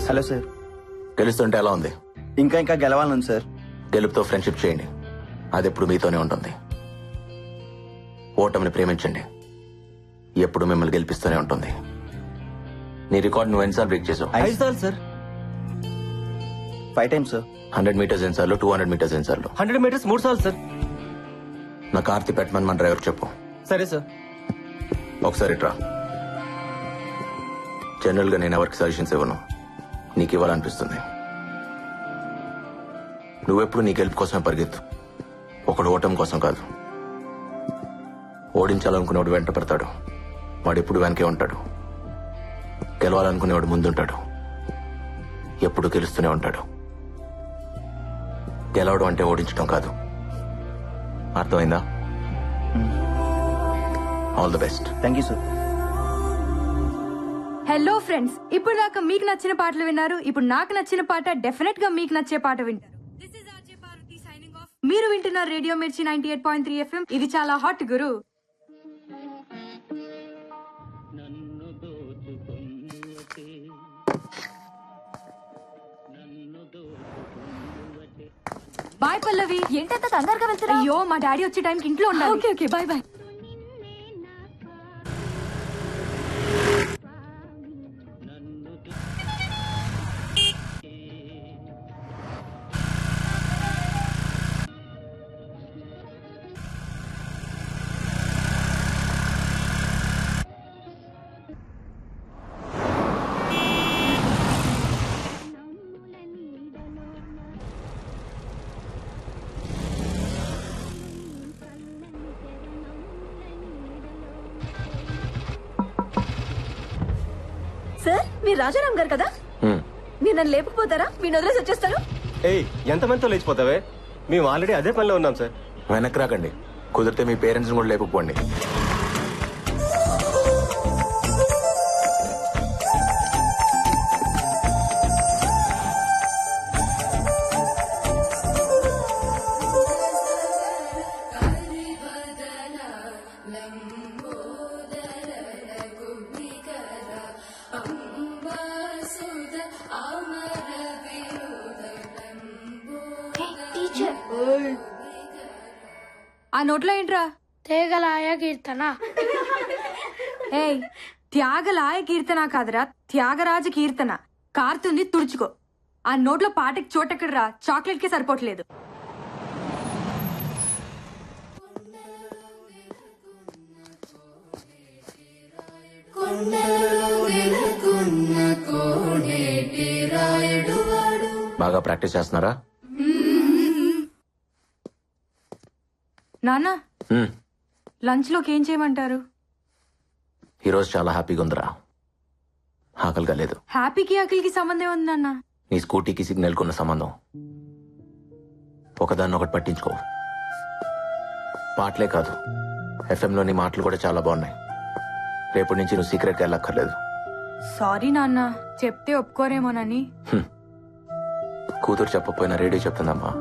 Sir. Hello sir. గెలుస్తుంటే ఎలా ఉంది? ఇంకా గెలవాలను సార్. గెలుపుతో ఫ్రెండ్షిప్ చేయండి, అది ఎప్పుడు మీతోనే ఉంటుంది. ఓటమిని ప్రేమించండి, ఎప్పుడు మిమ్మల్ని గెలిపిస్తూనే ఉంటుంది. నీ రికార్డ్ నువ్వు ఎన్నిసార్లు బ్రేక్ చేసావు? 5 సార్లు సార్. 5 times sir. 100 meters ఎన్నిసార్లు, 200 meters ఎన్నిసార్లు? 100 meters 3 సార్లు సార్. నా కార్తి పెట్టమని మన డ్రైవర్ చెప్పు. సరే సార్. ఒకసారి ట్రా. జనరల్ గా నేను ఎవరికి సజెషన్స్ ఇవ్వను, నీకు ఇవ్వాలనిపిస్తుంది. నువ్వెప్పుడు నీ గెలుపు కోసమే పరిగెత్తు, ఒకడు ఓటమి కోసం కాదు. ఓడించాలనుకునేవాడు వెంట పడతాడు, వాడు ఎప్పుడు వెనకే ఉంటాడు. గెలవాలనుకునేవాడు ముందుంటాడు, ఎప్పుడు గెలుస్తూనే ఉంటాడు. గెలవడం అంటే ఓడించడం కాదు, అర్థమైందా? All the best. Thank you sir. Hello friends, ఇప్పుడు దాకా మీకు నచ్చిన పాటలు విన్నారు. ఇప్పుడు నాకు నచ్చిన పాట డెఫినెట్ గా మీకు నచ్చే పాట వింటారు. మీరు వింటున్నారు రేడియో మిర్చి 98.3 FM. ఇది చాలా హాట్ గురు. బాయ్ పల్లవి. ఏంటంత తొందరగా వెళ్తున్నా? అయ్యో, మా డాడీ వచ్చే టైంకి ఇంట్లో ఉండాలి. Okay okay, bye bye. Sir, మీరు రాజారాం గారు కదా? మీరు నన్ను లేకపోతారా? మీరు వదిలేసి వచ్చేస్తారు. ఏయ్, ఎంతమందితో లేచిపోతావే? మేము ఆల్రెడీ అదే పనిలో ఉన్నాం సార్. వెనక్కి రాకండి, కుదిరితే మీ పేరెంట్స్ కూడా లేపుకోండి. ఆ నోట్లో ఏంట్రా? తేగలాయ కీర్తన. ఏయ్, త్యాగలాయ కీర్తన కాదురా, త్యాగరాజ కీర్తన. కారుతుంది, తుడుచుకో. ఆ నోట్లో పాటకి చోటెక్కడరా, చాక్లెట్ కి సరిపోవట్లేదు. బాగా ప్రాక్టీస్ చేస్తున్నారా? నాన్న, లంచ్ లోకి ఏం చేయమంటారు? ఈరోజు చాలా హ్యాపీగా ఉందిరా, ఆకలిగా లేదు. హ్యాపీకి ఆకలికి సంబంధం ఉంది నాన్న. నీ స్కూటీకి సిగ్నల్ కున్న సంబంధం. ఒకదాన్ని ఒకటి పట్టించుకో. పాటలే కాదు, ఎఫ్ఎంలోని మాటలు కూడా చాలా బాగున్నాయి. రేపటి నుంచి నువ్వు సీక్రెట్గా వెళ్ళక్కర్లేదు. సారీ నాన్న, చెప్తే ఒప్పుకోరేమోనని. కూతురు చెప్పకపోయినా రేడియో చెప్తుందమ్మా.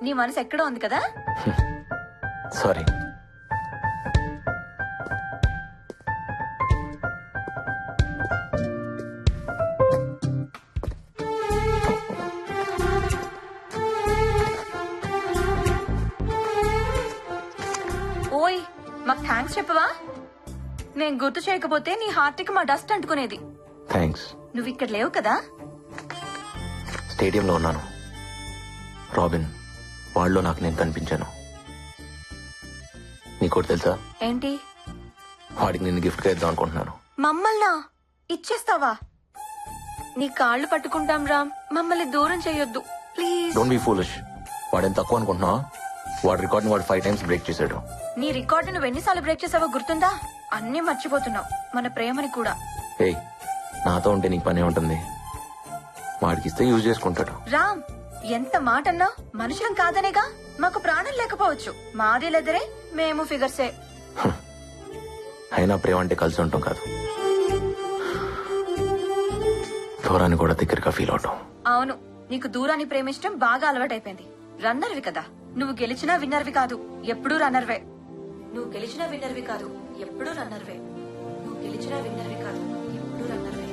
నీ మనసు ఎక్కడో ఉంది కదా? సారీ. ఓయ్, మాకు థ్యాంక్స్ చెప్పవా? నేను గుర్తు చేయకపోతే నీ హార్ట్కి మా డస్ట్ అంటుకునేది. థ్యాంక్స్. నువ్వు ఇక్కడ లేవు కదా? స్టేడియంలో ఉన్నాను. రాబిన్, వాళ్ళలో నాకు నేను కనిపించాను. నీకోటి తెలుసా? ఏంటి? వాడికి నిన్ను గిఫ్ట్ గా ఇద్దాం అనుకుంటున్నాను. మమ్మల్నా ఇచ్చేస్తావా? నీ కాళ్ళు పట్టుకుంటాం రామ్, మమ్మల్ని దూరం చేయొద్దు ప్లీజ్. Don't be foolish. వాడేం తక్కువ అనుకుంటున్నావా? వాడి రికార్డ్ వాడు 5 times బ్రేక్ చేశాడు. నీ రికార్డు నువ్వు ఎన్నిసార్లు బ్రేక్ చేసావో గుర్తుందా? అన్నీ మర్చిపోతున్నావు, మన ప్రేమని కూడా. ఏయ్, నాతో ఉంటే నీకు పనే ఉంటుంది. వాడికి ఇస్తే యూజ్ చేసుకుంటాడు. రామ్, ఎంత మాటన్నా మనుషులం కాదనేగా. మాకు ప్రాణం లేకపోవచ్చు, మాది లెదరే, మేము ఫిగర్సే. అయినా ప్రేమ అంటే కలిసి ఉంటాం కాదు, దూరాన్ని కూడా దగ్గరగా ఫీల్ అవటం. అవును, నీకు దూరాన్ని ప్రేమించడం బాగా అలవాటైపోయింది. రన్నర్వి కదా నువ్వు, గెలిచినా విన్నర్వి కాదు, ఎప్పుడూ రన్నర్వే. నువ్వు గెలిచినా విన్నర్వి కాదు, ఎప్పుడూ రన్నర్వే. నువ్వు గెలిచినా విన్నర్వి కాదు, ఎప్పుడూ రన్నర్వే.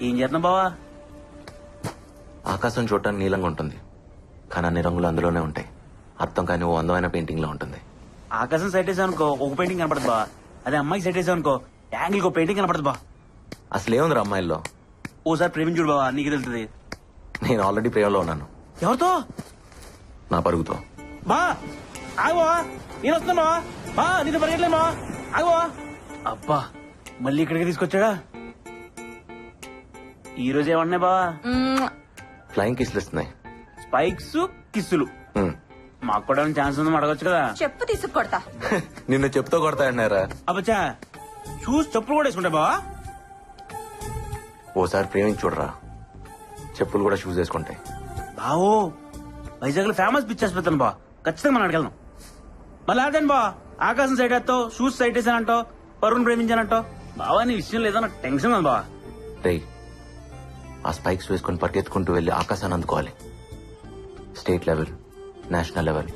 ఏం చేస్తున్నా బావా? ఆకాశం చూడటానికి నీలంగా ఉంటుంది, కానీ అన్ని రంగులు అందులోనే ఉంటాయి. అర్థం కాని ఓ అందమైన పెయింటింగ్ లో ఉంటుంది. ఆకాశం సైట్ వేసావు అనుకో ఒక పెయింటింగ్ కనపడదు బా. అదే అమ్మాయికి సైట్ వేసావు అనుకో యాంగిల్ పెయింటింగ్ కనపడదు బా. అసలు ఏముంది అమ్మాయిల్లో? ఓసారి ప్రేమించుడు బావా, నీకు తెలుస్తుంది. నేను ఆల్రెడీ ప్రేమలో ఉన్నాను. ఎవరితో? నా పరుగుతో. బా ఆగవా, నేను వస్తున్నా బా. బా నీతో పరిగెట్లే బా, ఆగవా. అబ్బా మళ్ళీ ఇక్కడికి తీసుకొచ్చాడా? ఈ రోజు ఏమన్నాయి బావా? ఫ్లయింగ్ కిస్లు ఇస్తున్నాయి. స్పైక్స్ కిస్సులు. మాకు కూడా ఛాన్స్ ఉందని అడగొచ్చు కదా. చెప్పు తీసుకొడతా. నిన్ను చెప్తూ కొడతాయన్నారా? అబ్బచ్చా షూస్ చెప్పులు కూడా వేసుకుంటా బావా. ఓసారి ప్రేమించి చూడరా, చెప్పులు కూడా షూస్ వేసుకుంటాయి. బావో వైజాగ్ లో ఫేమస్ పిచ్చి ఆసుపత్రి బా, ఖచ్చితంగా మనం అడగలను. మళ్ళీ అదేంటి బా, ఆకాశం సైడ్ వేస్తావు, షూస్ సైడ్ వేసానంటావు, పరువును ప్రేమించానంటావు. బావా నీ విషయం లేదో నాకు టెన్షన్ ఉంది బావా. రేయ్, ఆ స్పైక్స్ వేసుకుని పరిగెత్తుకుంటూ వెళ్లి ఆకాశాన్ని అందుకోవాలి. స్టేట్ లెవెల్, నేషనల్ లెవెల్,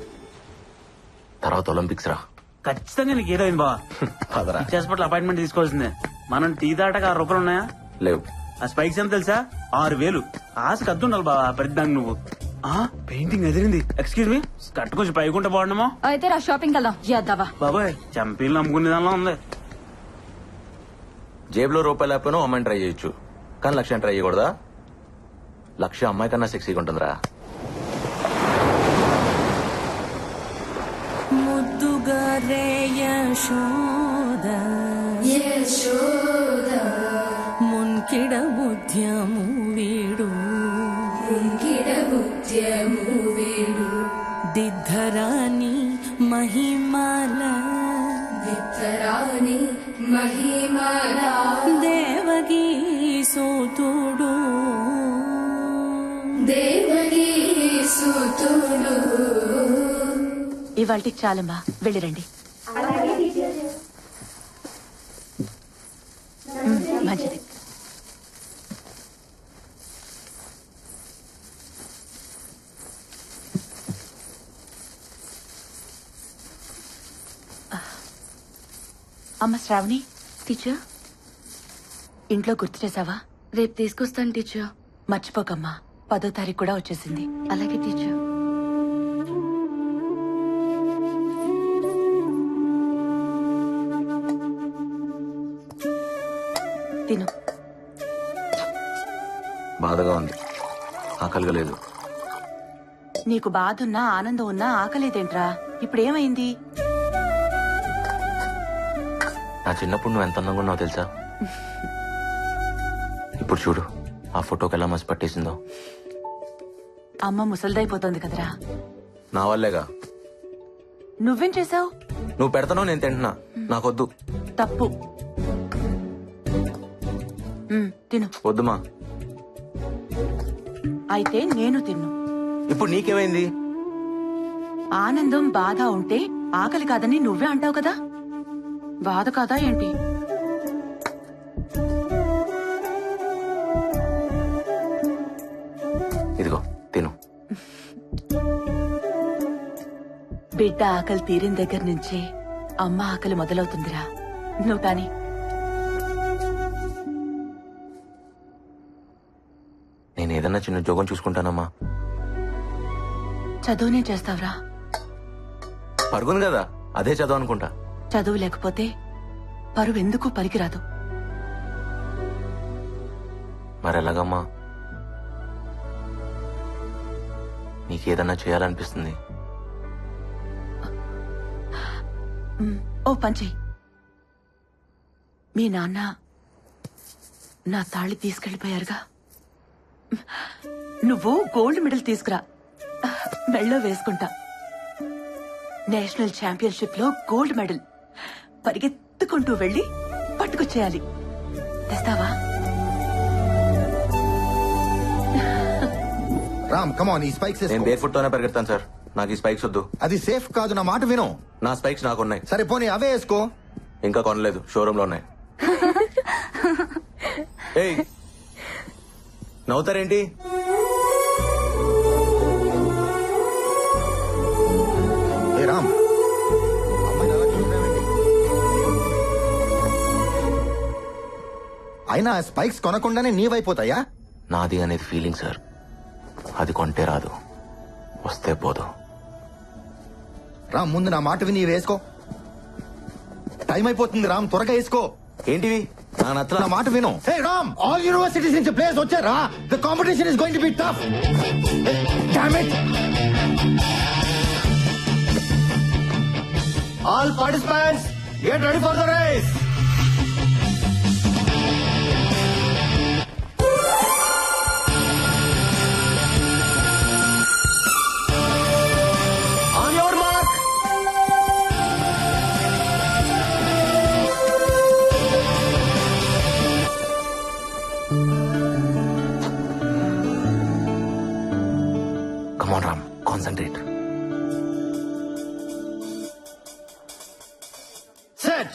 తర్వాత ఒలింపిక్స్ రా. ఖచ్చితంగా నీకు ఏదో అయింది బావా. పదరా. పిచ్చి హాస్పిటల్ అపాయింట్మెంట్ తీసుకోవాల్సిందే. మనం టీ దాటగా 6 రూపాయలు ఉన్నాయా? లేవు. ఆ స్పైక్స్ ఎంత తెలుసా? 6,000. ఆశకు అద్దు ఉండాలి బావా పెద్దాంగి నువ్వు. పెయింటింగ్ ఎదిరింది. ఎక్స్క్యూజ్ మీ, కట్టు కొంచెం పైకుంటే బాగుండమో. అయితే రా షాపింగ్ వెళ్దాం. చేద్దావా? బాబాయ్ చంపీలు నమ్ముకునే దానిలో ఉంది. జేబులో రూపాయలు లేకపోయినా అమ్మాయిని ట్రై చేయొచ్చు, కానీ లక్ష్యం ట్రై చేయకూడదా? లక్ష్యం అమ్మాయి కన్నా సెక్సీగా ఉంటుందిరా. ముద్దుగా రే యశోద మున్కిడ బుద్ధ్యము వీడు దిద్ధరాని మహిమాల దేవగీ సూతుడు ఇవాళకి చాలమ్మా, వెళ్ళిరండి. మంచిది. అమ్మ శ్రావణి. టీచర్, ఇంట్లో గుర్తు చేసావా? రేపు తీసుకొస్తాను టీచర్. మర్చిపోకమ్మా, 10వ తారీఖు కూడా వచ్చేసింది. అలాగే టీచర్. తిను. బాధగా ఉంది, ఆకలిగా లేదు. నీకు బాధ ఉన్నా ఆనందం ఉన్నా ఆకలేదేంట్రా? ఇప్పుడేమైంది? నా చిన్నప్పుడు నువ్వు ఎంత అందంగా ఉన్నావు తెలుసా? ఇప్పుడు చూడు, ఆ ఫోటోకి ఎలా మసి పట్టేసిందో. అమ్మ ముసలిదైపోతుంది కదరా. నా వల్లేగా. నువ్వేం చేసావు? నువ్వు పెడతానో నేను తింటున్నా, నాకొద్దు. తప్పు. తిను. వద్దుమా. అయితే నేను తిన్ను. ఇప్పుడు నీకేమైంది? ఆనందం బాధ ఉంటే ఆకలి కాదని నువ్వే అంటావు కదా, బాధ కాదా ఏంటి? ఇదిగో తిను. బిడ్డ ఆకలి తీరిన దగ్గర నుంచే అమ్మ ఆకలి మొదలవుతుందిరా. నువ్వు కాని. నేను ఏదన్నా చిన్న జోగం చూసుకుంటానమ్మా. చదువునే చేస్తావురా. పరుగును కదా, అదే చదువు అనుకుంటా. చదువు లేకపోతే పరువు ఎందుకు పనికిరాదు. మరి ఎలాగమ్మా? నీకేదన్నా చేయాలనిపిస్తుంది. ఓ పంచి, మీ నాన్న నా తాళి తీసుకెళ్లిపోయారుగా, నువ్వు గోల్డ్ మెడల్ తీసుకురా, మెళ్ళో వేసుకుంటా. నేషనల్ ఛాంపియన్షిప్ లో గోల్డ్ మెడల్ పరిగెత్తుకుంటూ వెళ్లి పట్టుకొచ్చేయాలి. తెస్తావా? రామ్ కమాన్, ఈ స్పైక్స్ నేను బేర్ ఫుట్ తోనే పరిగెడతాను సార్. నాకు ఈ స్పైక్స్ వద్దు. అది సేఫ్ కాదు, నా మాట విను. నా స్పైక్స్ నాకున్నాయి. సరే పోనీ అవే వేసుకో. ఇంకా కొనలేదు, షోరూమ్ లో ఉన్నాయి. ఏయ్, నవ్వుతారేంటి? ఏ రామ్, అమ్మాయిని అలా చూస్తున్నావేంటి? అయినా స్పైక్స్ కొనకుండానే నీవైపోతాయా? నాది అనేది ఫీలింగ్ సార్. అది కొంటే రాదు, వస్తే పోదు. రామ్ ముందు నా మాట విని ఇవి వేసుకో. టైం అయిపోతుంది రామ్, త్వరగా వేసుకో. ఏంటివి? నా నచ్చల. నా మాట విను. హే రామ్, ఆల్ యూనివర్సిటీస్ నుంచి ప్లేయర్స్ వచ్చారా? The competition is going to be tough. Damn it. All participants get ready for the race. On your mark. Come on, Ram. Concentrate. Set.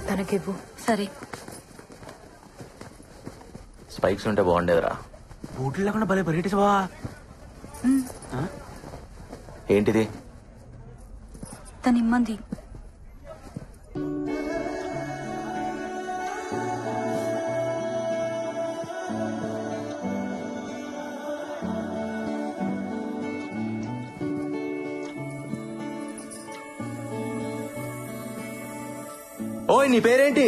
తనకివ్వు. సరే. స్పైక్స్ ఉంటే బాగుండేదిరా. బూట్లు లేకుండా భలే పరిగెట్టేసావా? ఏంటిది? తనిమ్మంది. ఓయ్, నీ పేరేంటి?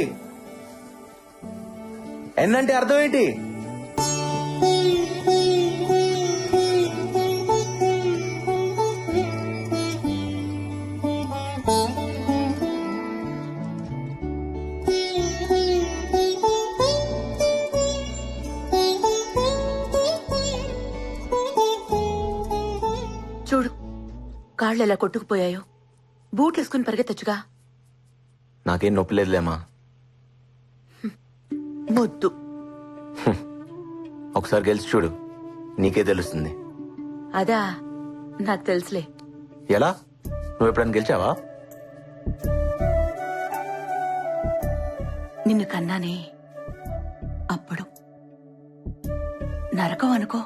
ఎన్నంటే అర్థం ఏంటి? చూడు, కాళ్ళు ఎలా కొట్టుకుపోయాయో. బూట్లు వేసుకుని పరిగెత్తొచ్చుగా. నాకేం నొప్పి లేదులేమా. మొద్దు. ఒకసారి గెలిచి చూడు, నీకే తెలుస్తుంది. అదా, నాకు తెలుసులే. ఎలా? నువ్వు ఎప్పుడైనా గెలిచావా? నిన్ను కన్నానే అప్పుడు. నరకం అనుకో.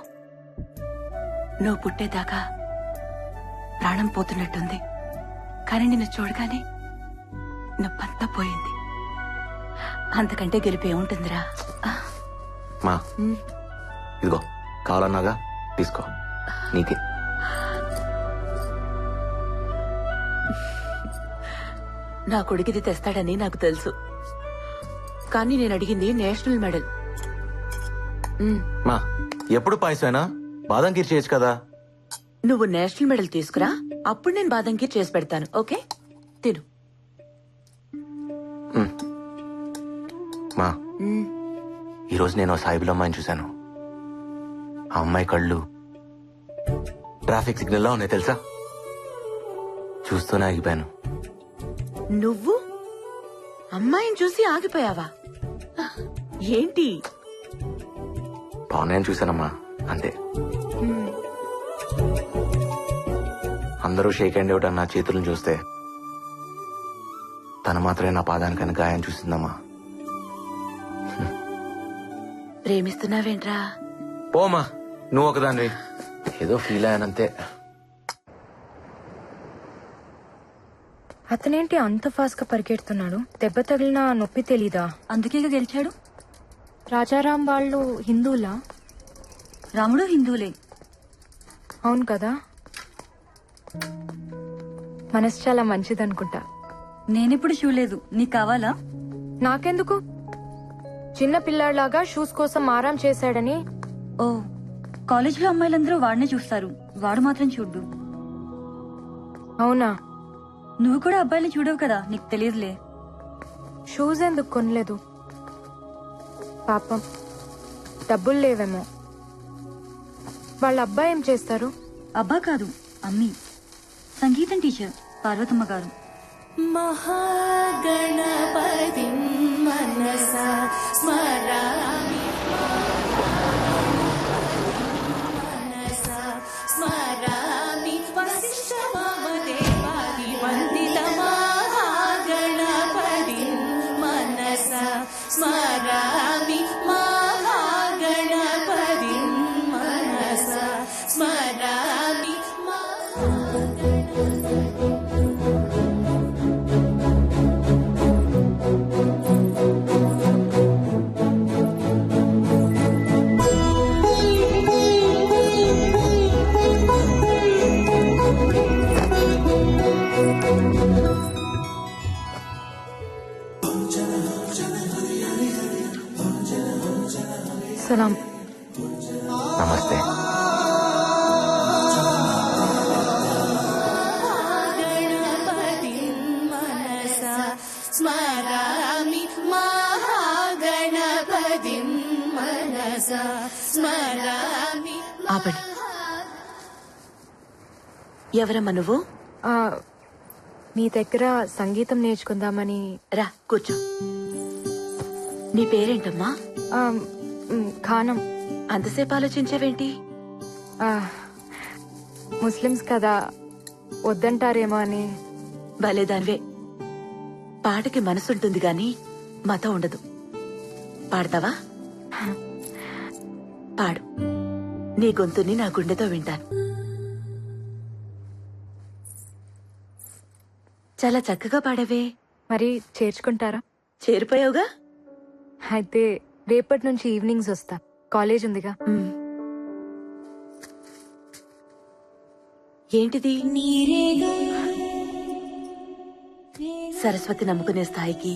నువ్వు పుట్టేదాకా ప్రాణం పోతున్నట్టుంది, కానీ నిన్ను చూడగానే నొప్పంతా పోయింది. అంతకంటే గెలిపి ఏముంటుందిరా? మా ఇదిగో కావాలన్నాగా తీసుకో, నీకే. నా కొడుకుది తెస్తాడని నాకు తెలుసు, కానీ నేను అడిగింది నేషనల్ మెడల్. మా ఎప్పుడు పాయసమేనా? బాదం కీర్ చేయొచ్చు కదా. నువ్వు నేషనల్ మెడల్ తీసుకురా, అప్పుడు నేను బాదం కీర్ చేసి పెడతాను. ఓకే, తిను. మా ఈరోజు నేను సాయిబుల్ అమ్మాయిని చూశాను. ఆ అమ్మాయి కళ్ళు ట్రాఫిక్ సిగ్నల్ లా ఉన్నాయి తెలుసా. చూస్తూనే ఆగిపోయాను. నువ్వు అమ్మాయిని చూసి ఆగిపోయావా? ఏంటి? నేను చూశానమ్మా, అంతే. అందరూ షేక్ హ్యాండ్ ఇవ్వటం నా చేతులను చూస్తే తను మాత్రమే నా పాదానికని గాయం చూసిందమ్మా. ప్రేమిస్తున్నావేంట్రా? పోమా, నువ్వు ఒకదానివి. ఏదో ఫీల్ అయ్యానంతే. అతనేంటి అంత ఫాస్ట్ గా పరిగెడుతున్నాడు? దెబ్బ తగిలినా నొప్పి తెలీదా? అందుకే గెలిచాడు. రాజారాం వాళ్ళు హిందువులా? రాముడు హిందువులే. అవును కదా. మనసు చాలా మంచిదనుకుంటా. నేనెప్పుడు చూడలేదు, నీకు కావాలా? నాకెందుకు? చిన్న పిల్లాడిలాగా షూస్ కోసం ఆరాం చేశాడని. ఓ, కాలేజీలో అమ్మాయిలందరూ వాడినే చూస్తారు, వాడు మాత్రం చూడ్డు. అవునా? నువ్వు కూడా అబ్బాయిని చూడవు కదా, నీకు తెలియదులే. షూస్ ఎందుకు కొనలేదు? పాపం డబ్బులు లేవేమో. వాళ్ళ అబ్బాయి ఏం చేస్తారు? అబ్బా కాదు, అమ్మి, సంగీతం టీచర్ పార్వతమ్మ గారు. మహాగణపతి మనసా స్మరామి, మనసా స్మరామి, వశిష్ఠమామదేవాది వందిత మహాగణపతి మనసా స్మరామి, మహాగణపతి మనసా స్మరామి. సలాం. నమస్తే. గణపతి మనసా స్మరామి, మహాగణపతి మనసా స్మరామి. ఆపండి. ఎవరమ్మా నువ్వు? మీ దగ్గర సంగీతం నేర్చుకుందామని. రా కూర్చో. నీ పేరేంటమ్మా? ఖానం. అంతసేపు ఆలోచించావేంటి? ముస్లిమ్స్ కదా, వద్దంటారేమో అని. భలేదానివే. పాటకి మనసుంటుంది గాని మతం ఉండదు. పాడతావా? పాడు. నీ గొంతుని నా గుండెతో వింటాను. చాలా చక్కగా పాడవే. మరి చేర్చుకుంటారా? చేరిపోయావుగా. అయితే రేపటి నుంచి ఈవినింగ్స్ వస్తా, కాలేజ్ ఉందిగా. ఏంటిది? సరస్వతి నమ్ముకునే స్థాయికి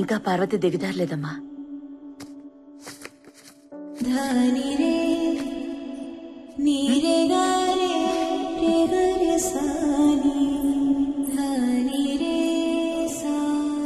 ఇంకా పార్వతి దిగజారలేదమ్మా. ధనిరే నీరే గారే రే గరే సాని